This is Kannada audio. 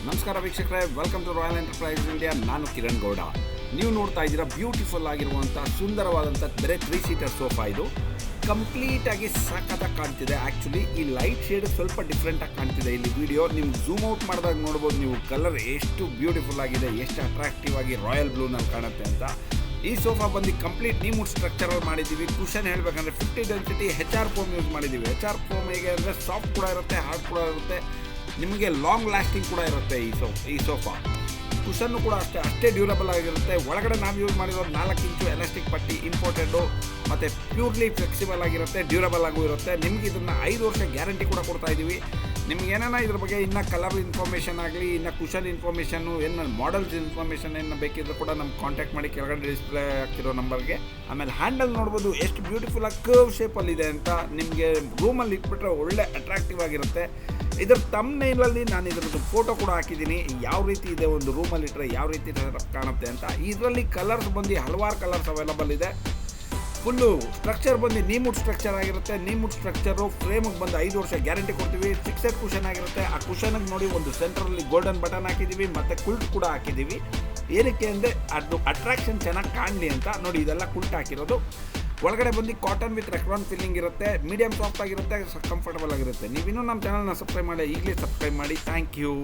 ನಮಸ್ಕಾರ ವೀಕ್ಷಕರೇ, welcome to Royal Enterprise India. ನಾನು ಕಿರಣ್ ಗೌಡ. ನೀವು ನೋಡ್ತಾ ಇದ್ದೀರಾ ಬ್ಯೂಟಿಫುಲ್ ಆಗಿರುವಂಥ ಸುಂದರವಾದಂಥ ಬೇರೆ 3 ಸೀಟರ್ ಸೋಫಾ. ಇದು ಕಂಪ್ಲೀಟಾಗಿ ಸಖತ್ತಾಗಿ ಕಾಣ್ತಿದೆ. ಆ್ಯಕ್ಚುಲಿ ಈ ಲೈಟ್ ಶೇಡ್ ಸ್ವಲ್ಪ ಡಿಫ್ರೆಂಟಾಗಿ ಕಾಣ್ತಿದೆ. ಇಲ್ಲಿ ವಿಡಿಯೋ ನಿಮ್ಗೆ ಝೂಮ್ ಔಟ್ ಮಾಡಿದಾಗ ನೋಡ್ಬೋದು ನೀವು, ಕಲರ್ ಎಷ್ಟು ಬ್ಯೂಟಿಫುಲ್ ಆಗಿದೆ, ಎಷ್ಟು ಅಟ್ರಾಕ್ಟಿವ್ ಆಗಿ ರಾಯಲ್ ಬ್ಲೂನಲ್ಲಿ ಕಾಣುತ್ತೆ ಅಂತ. ಈ ಸೋಫಾ ಬಂದು ಕಂಪ್ಲೀಟ್ ನೀಮುಡ್ ಸ್ಟ್ರಕ್ಚರಲ್ಲಿ ಮಾಡಿದ್ದೀವಿ. ಕುಷನ್ ಹೇಳಬೇಕಂದ್ರೆ 50 ಡೆನ್ಸಿಟಿ HR ಫೋಮ್ ಯೂಸ್ ಮಾಡಿದ್ದೀವಿ. HR ಫೋಮ್ ಹೇಗೆ ಅಂದರೆ ಸಾಫ್ಟ್ ಕೂಡ ಇರುತ್ತೆ, ಹಾರ್ಡ್ ಕೂಡ ಇರುತ್ತೆ, ನಿಮಗೆ ಲಾಂಗ್ ಲಾಸ್ಟಿಂಗ್ ಕೂಡ ಇರುತ್ತೆ. ಈ ಸೋಫಾ ಕುಷನ್ನು ಕೂಡ ಅಷ್ಟೇ ಡ್ಯೂರಬಲ್ ಆಗಿರುತ್ತೆ. ಒಳಗಡೆ ನಾವು ಯೂಸ್ ಮಾಡಿರೋದು 4 ಇಂಚು ಎಲಾಸ್ಟಿಕ್ ಪಟ್ಟಿ ಇಂಪೋರ್ಟೆಡು, ಮತ್ತು ಪ್ಯೂರ್ಲಿ ಫ್ಲೆಕ್ಸಿಬಲ್ ಆಗಿರುತ್ತೆ, ಡ್ಯೂರಬಲ್ ಆಗೂ ಇರುತ್ತೆ. ನಿಮಗೆ ಇದನ್ನು 5 ವರ್ಷ ಗ್ಯಾರಂಟಿ ಕೂಡ ಕೊಡ್ತಾ ಇದ್ದೀವಿ. ನಿಮ್ಗೆ ಏನಾನ ಇದ್ರ ಬಗ್ಗೆ ಇನ್ನೂ ಕಲರ್ ಇನ್ಫಾರ್ಮೇಷನ್ ಆಗಲಿ, ಇನ್ನು ಕುಷನ್ ಇನ್ಫಾರ್ಮೇಷನ್ನು, ಏನು ಮಾಡಲ್ಸ್ ಇನ್ಫಾರ್ಮೇಷನ್ ಏನು ಬೇಕಿದ್ರು ಕೂಡ ನಮ್ಗೆ ಕಾಂಟ್ಯಾಕ್ಟ್ ಮಾಡಿ, ಕೆಳಗಡೆ ಡಿಸ್ಪ್ಲೇ ಆಗ್ತಿರೋ ನಂಬರ್ಗೆ. ಆಮೇಲೆ ಹ್ಯಾಂಡಲ್ ನೋಡ್ಬೋದು ಎಷ್ಟು ಬ್ಯೂಟಿಫುಲ್ಲಾಗಿ ಕರ್ವ್ ಶೇಪಲ್ಲಿದೆ ಅಂತ. ನಿಮಗೆ ರೂಮಲ್ಲಿ ಇಟ್ಬಿಟ್ರೆ ಒಳ್ಳೆ ಅಟ್ರಾಕ್ಟಿವ್ ಆಗಿರುತ್ತೆ. ಇದರ ತಮ್ನೇಲಲ್ಲಿ ನಾನು ಇದ್ರದ್ದು ಫೋಟೋ ಕೂಡ ಹಾಕಿದ್ದೀನಿ, ಯಾವ ರೀತಿ ಇದೆ ಒಂದು ರೂಮಲ್ಲಿ ಇಟ್ಟರೆ ಯಾವ ರೀತಿ ಕಾಣುತ್ತೆ ಅಂತ. ಇದರಲ್ಲಿ ಕಲರ್ಸ್ ಬಂದು ಹಲವಾರು ಕಲರ್ಸ್ ಅವೈಲಬಲ್ ಇದೆ. ಫುಲ್ಲು ಸ್ಟ್ರಕ್ಚರ್ ಬಂದು ನೀಮುಡ್ ಸ್ಟ್ರಕ್ಚರ್ ಆಗಿರುತ್ತೆ. ನೀಮುಡ್ ಸ್ಟ್ರಕ್ಚರು ಫ್ರೇಮಿಗೆ ಬಂದು 5 ವರ್ಷ ಗ್ಯಾರಂಟಿ ಕೊಡ್ತೀವಿ. ಫಿಕ್ಸೆಡ್ ಕುಷನ್ ಆಗಿರುತ್ತೆ. ಆ ಕುಷನಿಗೆ ನೋಡಿ ಒಂದು ಸೆಂಟ್ರಲ್ಲಿ ಗೋಲ್ಡನ್ ಬಟನ್ ಹಾಕಿದ್ದೀವಿ, ಮತ್ತು ಕುಲ್ಟ್ ಕೂಡ ಹಾಕಿದ್ದೀವಿ. ಏನಕ್ಕೆ ಅಂದರೆ ಅದು ಅಟ್ರಾಕ್ಷನ್ ಚೆನ್ನಾಗಿ ಕಾಣಲಿ ಅಂತ. ನೋಡಿ, ಇದೆಲ್ಲ ಕುಲ್ಟ್ ಹಾಕಿರೋದು. ಒಳಗಡೆ ಬಂದು ಕಾಟನ್ ವಿತ್ ರೆಕ್ರಾನ್ ಫಿಲ್ಲಿಂಗ್ ಇರುತ್ತೆ. ಮೀಡಿಯಮ್ ಸಾಫ್ಟ್ ಆಗಿರುತ್ತೆ, ಕಂಫರ್ಟಬಲ್ ಆಗಿರುತ್ತೆ. ನೀವಿನ್ನೂ ನಮ್ಮ ಚಾನಲ್ನ ಸಬ್ಸ್ಕ್ರೈಬ್ ಮಾಡಿ, ಈಗಲೇ ಸಬ್ಸ್ಕ್ರೈಬ್ ಮಾಡಿ. Thank you.